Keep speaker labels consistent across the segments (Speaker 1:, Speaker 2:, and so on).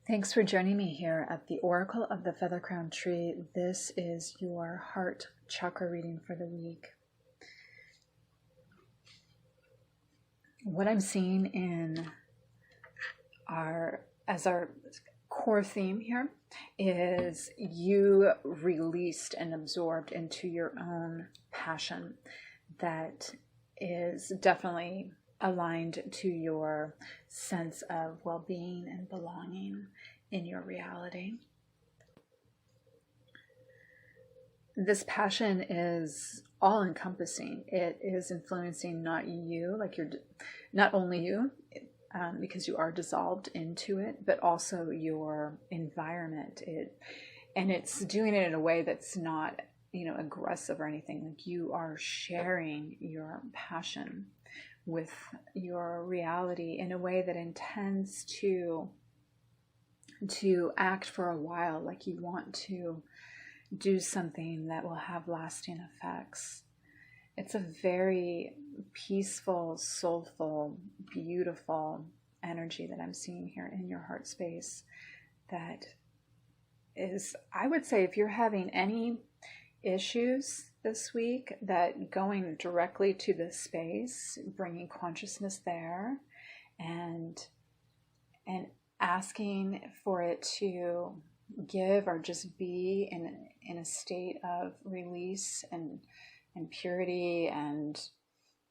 Speaker 1: Thanks for joining me here at the Oracle of the Feather Crown Tree. This is your heart chakra reading for the week. What I'm seeing in our core theme here is you released and absorbed into your own passion that is definitely aligned to your sense of well-being and belonging in your reality. This passion is all-encompassing. It is influencing not only you, because you are dissolved into it, but also your environment. It's doing it in a way that's not, aggressive or anything. Like, you are sharing your passion with your reality in a way that intends to act for a while, like you want to do something that will have lasting effects. It's a very peaceful, soulful, beautiful energy that I'm seeing here in your heart space. That is, I would say, if you're having any issues this week, that going directly to this space, bringing consciousness there and asking for it to give or just be in a state of release and purity and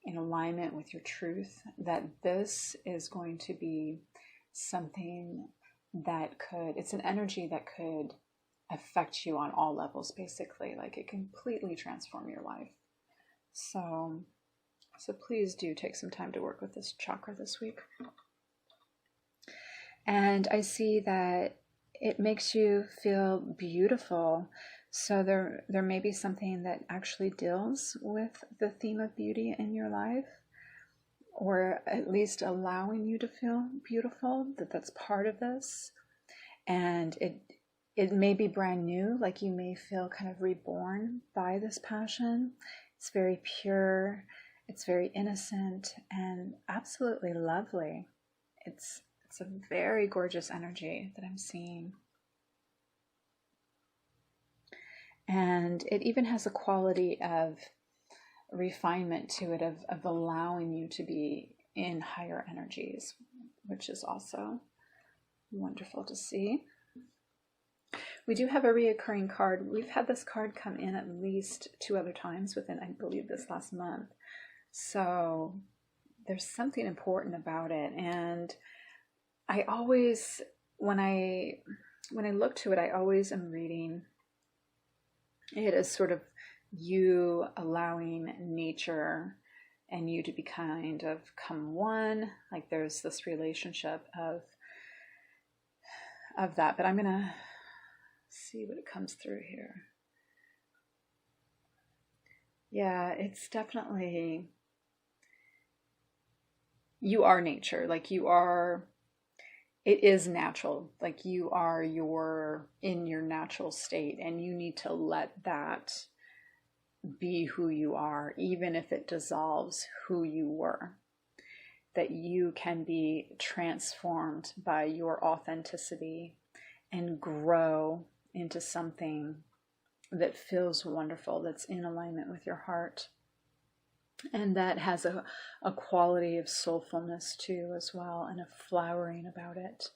Speaker 1: in alignment with your truth, that this is going to be something that it's an energy that could affect you on all levels, basically. Like, it completely transform your life. So please do take some time to work with this chakra this week. And I see that it makes you feel beautiful. So there may be something that actually deals with the theme of beauty in your life, or at least allowing you to feel beautiful, that's part of this. And it may be brand new, like you may feel kind of reborn by this passion. It's very pure, it's very innocent, and absolutely lovely. It's a very gorgeous energy that I'm seeing. And it even has a quality of refinement to it, of allowing you to be in higher energies, which is also wonderful to see. We do have a reoccurring card. We've had this card come in at least 2 other times within, I believe, this last month. So there's something important about it. And I always, when I look to it, I always am reading it as sort of you allowing nature and you to be kind of come one. Like, there's this relationship of that. But I'm going to see what it comes through here. Yeah, it's definitely, you are nature. Like, you are, it is natural. Like, you are in your natural state, and you need to let that be who you are, even if it dissolves who you were. That you can be transformed by your authenticity and grow into something that feels wonderful, that's in alignment with your heart. And that has a quality of soulfulness too, as well, and a flowering about it.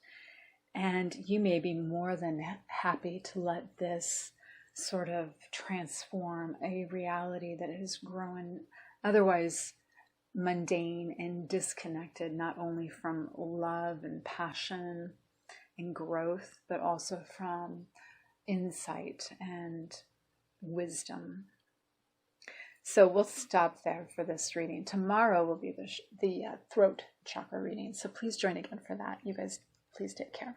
Speaker 1: And you may be more than happy to let this sort of transform a reality that has grown otherwise mundane and disconnected, not only from love and passion and growth, but also from insight and wisdom. So we'll stop there for this reading. Tomorrow will be the throat chakra reading. So please join again for that. You guys, please take care.